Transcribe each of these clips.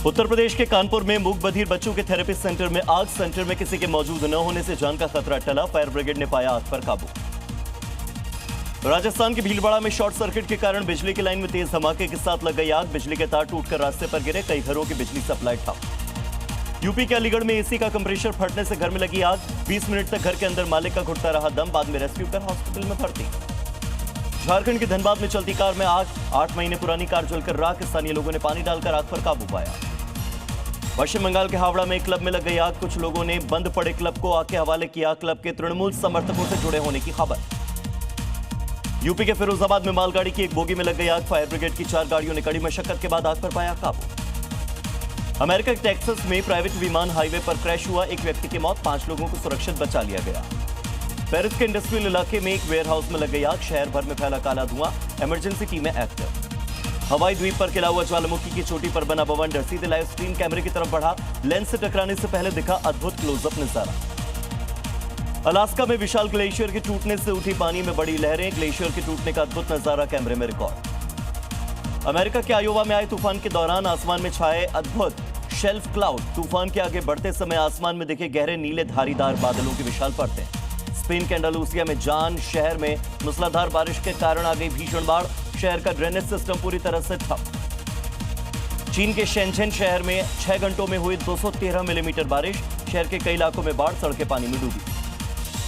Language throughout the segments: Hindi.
उत्तर प्रदेश के कानपुर में मूक बधिर बच्चों के थेरेपी सेंटर में आग। सेंटर में किसी के मौजूद न होने से जान का खतरा टला। फायर ब्रिगेड ने पाया आग पर काबू। राजस्थान के भीलवाड़ा में शॉर्ट सर्किट के कारण बिजली की लाइन में तेज धमाके के साथ लग गई आग। बिजली के तार टूटकर रास्ते पर गिरे। कई घरों की बिजली सप्लाई ठप। यूपी के अलीगढ़ में एसी का कंप्रेसर फटने से घर में लगी आग। 20 मिनट तक घर के अंदर मालिक का घुटता रहा दम। बाद में रेस्क्यू कर हॉस्पिटल में भर्ती। झारखंड के धनबाद में चलती कार में आग। 8 महीने पुरानी कार जलकर राख। स्थानीय लोगों ने पानी डालकर आग पर काबू पाया। पश्चिम बंगाल के हावड़ा में एक क्लब में लग गई आग। कुछ लोगों ने बंद पड़े क्लब को आग के हवाले किया। क्लब के तृणमूल समर्थकों से जुड़े होने की खबर। यूपी के फिरोजाबाद में मालगाड़ी की एक बोगी में लग गई आग। फायर ब्रिगेड की 4 गाड़ियों ने कड़ी मशक्कत के बाद आग पर पाया काबू। अमेरिका के टेक्सास में प्राइवेट विमान हाईवे पर क्रैश हुआ। एक व्यक्ति की मौत। 5 लोगों को सुरक्षित बचा लिया गया। पेरिस के इंडस्ट्रियल इलाके में एक वेयरहाउस में लग गई आग। शहर भर में फैला काला धुआं। इमरजेंसी टीमें एक्टिव। हवाई द्वीप पर खिला हुआ ज्वालामुखी की चोटी पर बना बवंडर सीधे लाइव स्ट्रीम कैमरे की तरफ बढ़ा। लेंस से टकराने से पहले दिखा अद्भुत क्लोजअप नजारा। अलास्का में विशाल ग्लेशियर के टूटने से उठी पानी में बड़ी लहरें। ग्लेशियर के टूटने का अद्भुत नजारा कैमरे में रिकॉर्ड। अमेरिका के आयोवा में आए तूफान के दौरान आसमान में छाए अद्भुत शेल्फ क्लाउड। तूफान के आगे बढ़ते समय आसमान में दिखे गहरे नीले धारीदार बादलों की विशाल परतें। स्पेन के एंडालूसिया में जान शहर में मूसलाधार बारिश के कारण आ गई भीषण बाढ़। शहर का ड्रेनेज सिस्टम पूरी तरह से ठप। चीन के शेंझेन शहर में 6 घंटों में हुई 213 मिलीमीटर बारिश। शहर के कई इलाकों में बाढ़। सड़कें पानी में डूबी।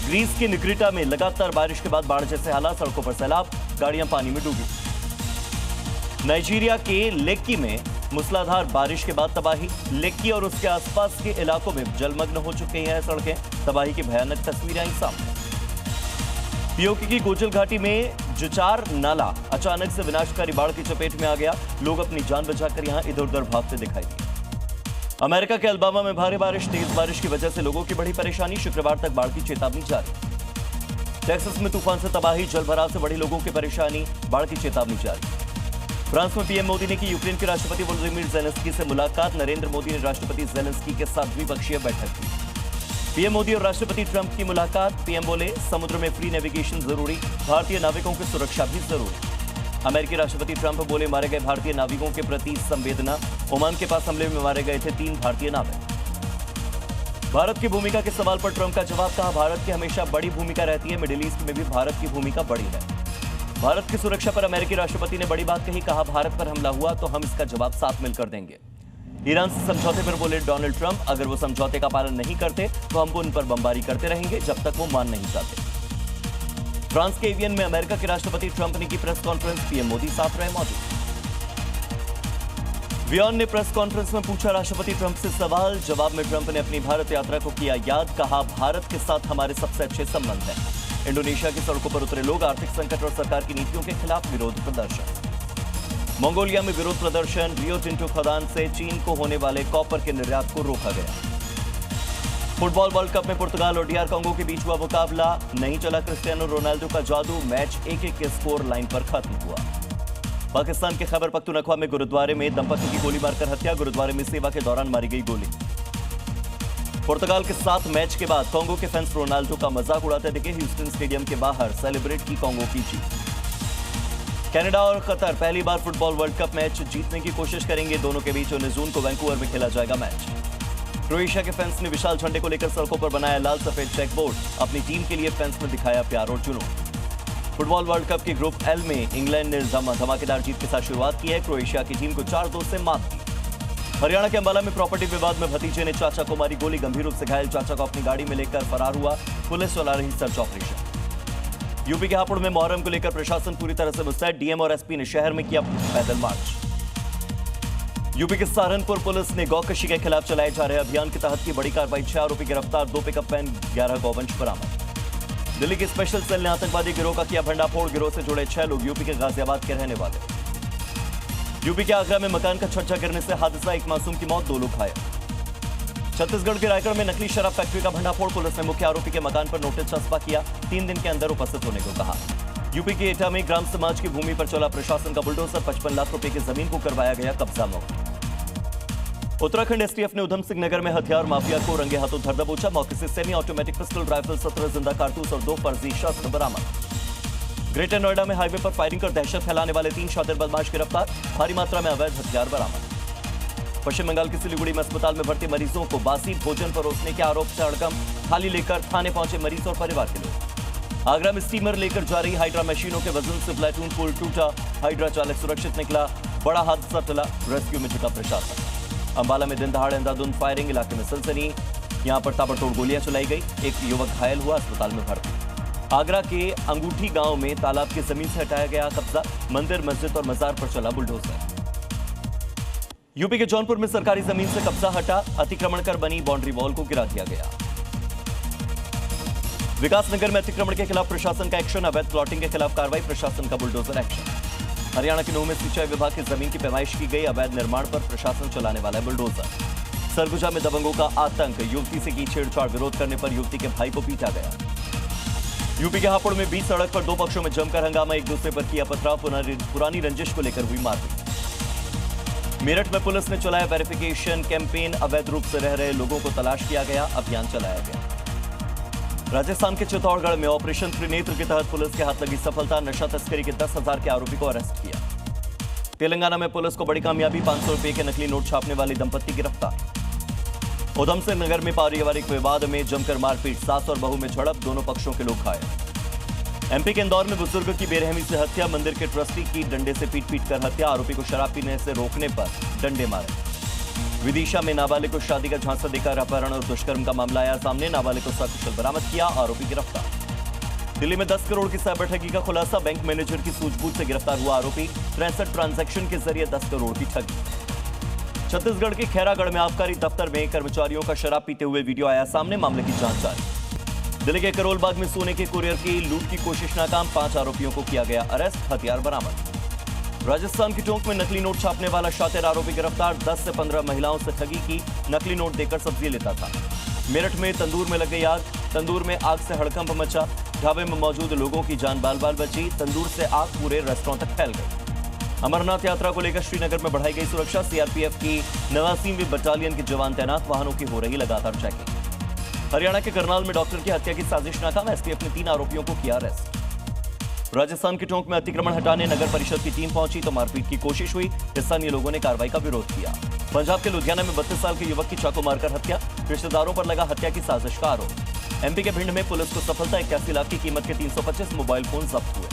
ग्रीस के निग्रिटा में लगातार बारिश के बाद बाढ़ जैसे हालात। सड़कों पर सैलाब। गाड़ियां पानी में डूबी। नाइजीरिया के लेक्की में मूसलाधार बारिश के बाद तबाही। लेक्की और उसके आसपास के इलाकों में जलमग्न हो चुकी हैं सड़कें। तबाही की भयानक तस्वीरें आई सामने। पीओके की गोचल घाटी में जुचार नाला अचानक से विनाशकारी बाढ़ की चपेट में आ गया। लोग अपनी जान बचाकर यहां इधर उधर भागते दिखाई दिए। अमेरिका के अल्बामा में भारी बारिश। तेज बारिश की वजह से लोगों की बड़ी परेशानी। शुक्रवार तक बाढ़ की चेतावनी जारी। टेक्सास में तूफान से तबाही। जलभराव से बढ़ी लोगों की परेशानी। बाढ़ की चेतावनी जारी। फ्रांस में पीएम मोदी ने की यूक्रेन के राष्ट्रपति वोलोदिमीर ज़ेलेंस्की से मुलाकात। नरेंद्र मोदी ने राष्ट्रपति ज़ेलेंस्की के साथ द्विपक्षीय बैठक की। पीएम मोदी और राष्ट्रपति ट्रंप की मुलाकात। पीएम बोले समुद्र में फ्री नेविगेशन जरूरी। भारतीय नाविकों की सुरक्षा भी जरूरी। अमेरिकी राष्ट्रपति ट्रंप बोले मारे गए भारतीय नाविकों के प्रति संवेदना। ओमान के पास हमले में मारे गए थे 3 भारतीय नाविक। भारत की भूमिका के सवाल पर ट्रंप का जवाब। कहा भारत की हमेशा बड़ी भूमिका रहती है। मिडिल ईस्ट में भी भारत की भूमिका बड़ी है। भारत की सुरक्षा पर अमेरिकी राष्ट्रपति ने बड़ी बात कही। कहा भारत पर हमला हुआ तो हम इसका जवाब साथ मिलकर देंगे। ईरान से समझौते पर बोले डोनाल्ड ट्रंप अगर वो समझौते का पालन नहीं करते तो हम उन पर बमबारी करते रहेंगे जब तक वो मान नहीं जाते। फ्रांस के एवियन में अमेरिका के राष्ट्रपति ट्रंप ने की प्रेस कॉन्फ्रेंस। पीएम मोदी साथ रहे मौजूद। वियॉन ने प्रेस कॉन्फ्रेंस में पूछा राष्ट्रपति ट्रंप से सवाल। जवाब में ट्रंप ने अपनी भारत यात्रा को किया याद। कहा भारत के साथ हमारे सबसे अच्छे संबंध हैं। इंडोनेशिया की सड़कों पर उतरे लोग। आर्थिक संकट और सरकार की नीतियों के खिलाफ विरोध प्रदर्शन। मंगोलिया में विरोध प्रदर्शन। रियो टिंटो खदान से चीन को होने वाले कॉपर के निर्यात को रोका गया। फुटबॉल वर्ल्ड कप में पुर्तगाल और डीआर कांगो के बीच हुआ मुकाबला। नहीं चला क्रिस्टियानो रोनाल्डो का जादू। मैच 1-1 के स्कोर लाइन पर खत्म हुआ। पाकिस्तान के खैबर पख्तूनख्वा में गुरुद्वारे में दंपति की गोली मारकर हत्या। गुरुद्वारे में सेवा के दौरान मारी गई गोली। पुर्तगाल के साथ मैच के बाद कांगो के फैंस रोनाल्डो का मजाक उड़ाते दिखे। ह्यूस्टन स्टेडियम के बाहर सेलिब्रेट की कांगो की जीत। कनाडा और कतर पहली बार फुटबॉल वर्ल्ड कप मैच जीतने की कोशिश करेंगे। दोनों के बीच 19 जून को वैंकूवर में खेला जाएगा मैच। क्रोएशिया के फैंस ने विशाल झंडे को लेकर सड़कों पर बनाया लाल सफेद चेक बोर्ड। अपनी टीम के लिए फैंस ने दिखाया प्यार और जुनून। फुटबॉल वर्ल्ड कप के ग्रुप एल में इंग्लैंड ने धमाकेदार जीत के साथ शुरुआत की है। क्रोएशिया की टीम को 4-2 से मात दी। हरियाणा के अंबाला में प्रॉपर्टी विवाद में भतीजे ने चाचा को मारी गोली। गंभीर रूप से घायल चाचा को अपनी गाड़ी में लेकर फरार हुआ। पुलिस चला रही सर्च ऑपरेशन। यूपी के हापुड़ में मुहर्रम को लेकर प्रशासन पूरी तरह से मुस्तैद। डीएम और एसपी ने शहर में किया पैदल मार्च। यूपी के सहारनपुर पुलिस ने गौकशी के खिलाफ चलाए जा रहे अभियान के तहत की बड़ी कार्रवाई। 6 आरोपी गिरफ्तार। 2 पिकअप वैन 11 गौवंश बरामद। दिल्ली की स्पेशल सेल ने आतंकवादी गिरोह का किया भंडाफोड़। गिरोह से जुड़े 6 लोग यूपी के गाजियाबाद के रहने वाले। यूपी के आगरा में मकान का छज्जा गिरने से हादसा। एक मासूम की मौत। 2 लोग घायल। छत्तीसगढ़ के रायगढ़ में नकली शराब फैक्ट्री का भंडाफोड़। पुलिस ने मुख्य आरोपी के मकान पर नोटिस चस्पा किया। 3 दिन के अंदर उपस्थित होने को कहा। यूपी के एटा में ग्राम समाज की भूमि पर चला प्रशासन का बुलडोजर। 55 लाख रुपए की जमीन को करवाया गया कब्जा मुक्त। उत्तराखंड एसटीएफ ने उधम सिंह नगर में हथियार माफिया को रंगे हाथों धर दबोचा। मौके से सेमी ऑटोमेटिक पिस्टल राइफल, 17 जिंदा कारतूस और 2 फर्जी शस्त्र बरामद। ग्रेटर नोएडा में हाईवे पर फायरिंग कर दहशत फैलाने वाले 3 शातिर बदमाश गिरफ्तार। भारी मात्रा में अवैध हथियार बरामद। पश्चिम बंगाल के सिलीगुड़ी में अस्पताल में भर्ती मरीजों को बासी भोजन परोसने के आरोप से हड़कंप, थाली लेकर थाने पहुंचे मरीज और परिवार के लोग। आगरा में स्टीमर लेकर जा रही हाइड्रा मशीनों के वजन से प्लेटून पुल टूटा, हाइड्रा चालक सुरक्षित निकला, बड़ा हादसा टला, रेस्क्यू में जुटा प्रशासन। अंबाला में दिन दहाड़े अंधाधुंध फायरिंग, इलाके में सनसनी, यहां पर ताबड़तोड़ गोलियां चलाई गई, एक युवक घायल हुआ, अस्पताल में भर्ती। आगरा के अंगूठी गांव में तालाब की जमीन से हटाया गया कब्जा, मंदिर मस्जिद और मजार पर चला बुलडोजर। यूपी के जौनपुर में सरकारी जमीन से कब्जा हटा, अतिक्रमण कर बनी बाउंड्री वॉल को गिरा दिया गया। विकासनगर में अतिक्रमण के खिलाफ प्रशासन का एक्शन, अवैध प्लॉटिंग के खिलाफ कार्रवाई, प्रशासन का बुलडोजर एक्शन। हरियाणा के नूह में सिंचाई विभाग की जमीन की पैमाइश की गई, अवैध निर्माण पर प्रशासन चलाने वाला है बुलडोजर। सरगुजा में दबंगों का आतंक, युवती से की छेड़छाड़, विरोध करने पर युवती के भाई को पीटा गया। यूपी के हापुड़ में बीच सड़क पर दो पक्षों में जमकर हंगामा, एक दूसरे पर किया पथराव, पुरानी रंजिश को लेकर हुई मारपीट। मेरठ में पुलिस ने चलाया वेरिफिकेशन कैंपेन, अवैध रूप से रह रहे लोगों को तलाश किया गया, अभियान चलाया गया। राजस्थान के चित्तौड़गढ़ में ऑपरेशन त्रिनेत्र के तहत पुलिस के हाथ लगी सफलता, नशा तस्करी के 10,000 के आरोपी को अरेस्ट किया। तेलंगाना में पुलिस को बड़ी कामयाबी, 500 रुपए के नकली नोट छापने वाली दंपत्ति गिरफ्तार। उधम सिंह नगर में पारिवारिक विवाद में जमकर मारपीट, सास और बहू में झड़प, दोनों पक्षों के लोग घायल। एमपी के इंदौर में बुजुर्ग की बेरहमी से हत्या, मंदिर के ट्रस्टी की डंडे से पीट कर हत्या, आरोपी को शराब पीने से रोकने पर डंडे मारे। विदिशा में नाबालिग को शादी का झांसा देकर अपहरण और दुष्कर्म का मामला आया सामने, नाबालिग को सकुशल बरामद किया, आरोपी गिरफ्तार। दिल्ली में 10 करोड़ की साइबर ठगी का खुलासा, बैंक मैनेजर की सूझबूझ से गिरफ्तार हुआ आरोपी, 63 ट्रांजैक्शन के जरिए 10 करोड़ की ठगी। छत्तीसगढ़ के खैरागढ़ में आबकारी दफ्तर में कर्मचारियों का शराब पीते हुए वीडियो आया सामने, मामले की जांच जारी। दिल्ली के करोल बाग में सोने के कुरियर की लूट की कोशिश नाकाम, 5 आरोपियों को किया गया अरेस्ट, हथियार बरामद। राजस्थान के टोंक में नकली नोट छापने वाला शातिर आरोपी गिरफ्तार, 10 से 15 महिलाओं से ठगी की, नकली नोट देकर सब्जी लेता था। मेरठ में तंदूर में लग गई आग, तंदूर में आग से हड़कंप मचा, ढाबे में मौजूद लोगों की जान बाल बाल बची, तंदूर से आग पूरे रेस्टोरेंट तक फैल गई। अमरनाथ यात्रा को लेकर श्रीनगर में बढ़ाई गई सुरक्षा, सीआरपीएफ की 89वीं बटालियन के जवान तैनात, वाहनों की हो रही लगातार चेकिंग। हरियाणा के करनाल में डॉक्टर की हत्या की साजिश नाकाम, एसटीएफ ने 3 आरोपियों को किया अरेस्ट। राजस्थान के टोंक में अतिक्रमण हटाने नगर परिषद की टीम पहुंची तो मारपीट की कोशिश हुई, स्थानीय लोगों ने कार्रवाई का विरोध किया। पंजाब के लुधियाना में 32 साल के युवक की चाकू मारकर हत्या, रिश्तेदारों पर लगा हत्या की साजिश का आरोप। एमपी के भिंड में पुलिस को सफलता, 81 लाख की कीमत के 325 मोबाइल फोन जब्त हुए।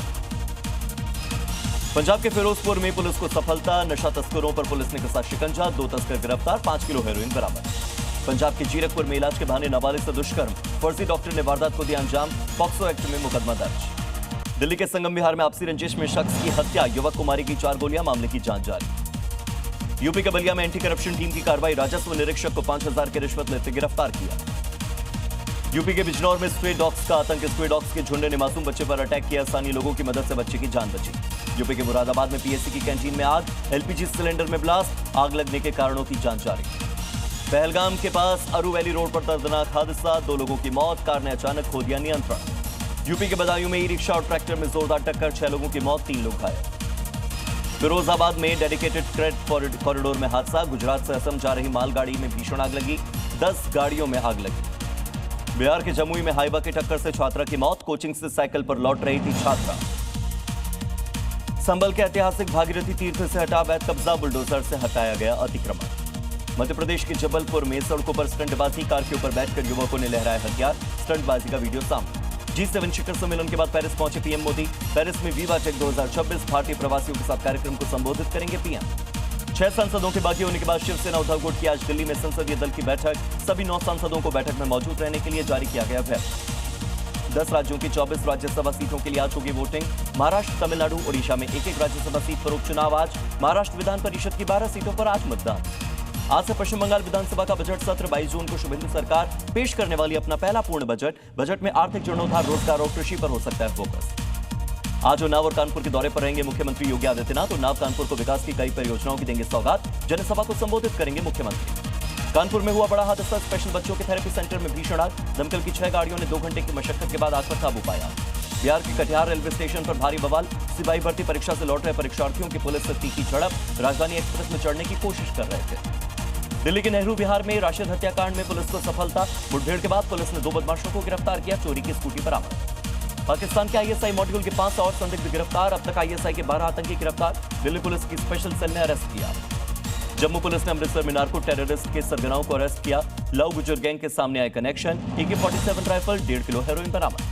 पंजाब के फिरोजपुर में पुलिस को सफलता, नशा तस्करों पर पुलिस ने कसा शिकंजा, 2 तस्कर गिरफ्तार, 5 किलो हेरोइन बरामद। पंजाब के जीरकपुर में इलाज के बहाने नाबालिग से दुष्कर्म, फर्जी डॉक्टर ने वारदात को दिया अंजाम, पॉक्सो एक्ट में मुकदमा दर्ज। दिल्ली के संगम विहार में आपसी रंजिश में शख्स की हत्या, युवक को मारी गई 4 गोलियां, मामले की जांच जारी। यूपी के बलिया में एंटी करप्शन टीम की कार्रवाई, राजस्व निरीक्षक को 5,000 की रिश्वत लेते गिरफ्तार किया। यूपी के बिजनौर में स्ट्रे डॉग्स का आतंक, स्ट्रे डॉग्स के झुंड ने मासूम बच्चे पर अटैक किया, स्थानीय लोगों की मदद से बच्चे की जान बची। यूपी के मुरादाबाद में पीएससी की कैंटीन में आग, एलपीजी सिलेंडर में ब्लास्ट, आग लगने के कारणों की जांच जारी। पहलगाम के पास अरू वैली रोड पर दर्दनाक हादसा, 2 लोगों की मौत, कार ने अचानक खो दिया नियंत्रण। यूपी के बदायूं में ई रिक्शा और ट्रैक्टर में जोरदार टक्कर, 6 लोगों की मौत, 3 लोग घायल। फिरोजाबाद में डेडिकेटेड फ्रेट कॉरिडोर में हादसा, गुजरात से असम जा रही मालगाड़ी में भीषण आग लगी, 10 गाड़ियों में आग लगी। बिहार के जमुई में हाईवा की टक्कर से छात्रा की मौत, कोचिंग से साइकिल पर लौट रही थी छात्रा। संभल के ऐतिहासिक भागीरथी तीर्थ से हटा अवैध कब्जा, बुलडोजर से हटाया गया अतिक्रमण। मध्य प्रदेश के जबलपुर में सड़कों पर स्टंटबाजी, कार के ऊपर बैठकर युवकों ने लहराए हथियार, स्टंटबाजी का वीडियो सामने। G7 शिखर सम्मेलन के बाद पेरिस पहुंचे पीएम मोदी, पेरिस में विवा टेक 2026 भारतीय प्रवासियों के साथ कार्यक्रम को संबोधित करेंगे पीएम। 6 सांसदों के बागी होने के बाद शिवसेना उद्धव गुट की आज दिल्ली में संसदीय दल की बैठक, सभी 9 सांसदों को बैठक में मौजूद रहने के लिए जारी किया गया व्हिप। 10 राज्यों की 24 राज्यसभा सीटों के लिए आज होगी वोटिंग, महाराष्ट्र, तमिलनाडु, ओडिशा में 1-1 राज्यसभा सीट पर उपचुनाव आज, महाराष्ट्र विधान परिषद की 12 सीटों पर आज मतदान। आज से पश्चिम बंगाल विधानसभा का बजट सत्र, 22 जून को शुभेंदु सरकार पेश करने वाली अपना पहला पूर्ण बजट। बजट में आर्थिक जीर्णोद्धार, रोजगार और कृषि पर हो सकता है फोकस। आज उन्नाव और कानपुर के दौरे पर रहेंगे मुख्यमंत्री योगी आदित्यनाथ। उन्नाव कानपुर को विकास की कई परियोजनाओं की देंगे सौगात, जनसभा को संबोधित करेंगे मुख्यमंत्री। कानपुर में हुआ बड़ा हादसा, स्पेशल बच्चों के थेरेपी सेंटर में भीषण आग, दमकल की 6 गाड़ियों ने 2 घंटे की मशक्कत के बाद आग पर काबू पाया। बिहार के कटिहार रेलवे स्टेशन पर भारी बवाल, सिपाही भर्ती परीक्षा से लौट रहे परीक्षार्थियों की पुलिस से तीखी झड़प, राजधानी एक्सप्रेस में चढ़ने की कोशिश कर रहे थे। दिल्ली के नेहरू विहार में राशिद हत्याकांड में पुलिस को सफलता, मुठभेड़ के बाद पुलिस ने 2 बदमाशों को गिरफ्तार किया, चोरी की स्कूटी बरामद। पाकिस्तान के आईएसआई मॉड्यूल के 5 और संदिग्ध गिरफ्तार, अब तक आईएसआई के 12 आतंकी गिरफ्तार, दिल्ली पुलिस की स्पेशल सेल ने अरेस्ट किया। जम्मू पुलिस ने अमृतसर में नार्को टेररिस्ट के सरगनाओं को अरेस्ट किया। लव गुजर गैंग के सामने आए connection. AK-47 rifle, 1.5 kilo heroin बरामद।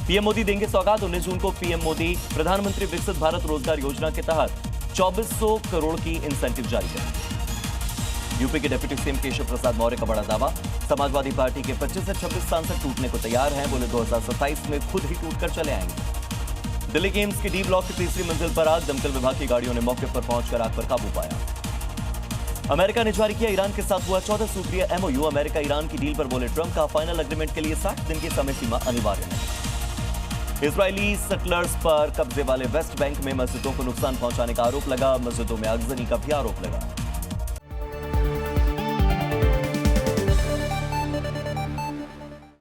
पीएम मोदी देंगे सौगात। 19 जून को पीएम मोदी प्रधानमंत्री विकसित भारत रोजगार योजना के तहत 2400 करोड़ की इंसेंटिव जारी करेंगे। यूपी के डिप्टी सीएम केशव प्रसाद मौर्य का बड़ा दावा। समाजवादी पार्टी के 25 से 26 सांसद टूटने को तैयार हैं। बोले 2027 में खुद ही टूटकर चले आएंगे। दिल्ली के एम्स की डी ब्लॉक की तीसरी मंजिल पर आग। दमकल विभाग की गाड़ियों ने मौके पर पहुंचकर आग पर काबू पाया। अमेरिका ने जारी किया ईरान के साथ हुआ 14 सूत्रीय MOU। अमेरिका ईरान की डील पर बोले ट्रंप का फाइनल एग्रीमेंट के लिए 60 दिन की समय सीमा अनिवार्य नहीं। इजरायली सेटलर्स पर कब्जे वाले वेस्ट बैंक में मस्जिदों को नुकसान पहुंचाने का आरोप लगा। मस्जिदों में आगजनी का भी आरोप लगा।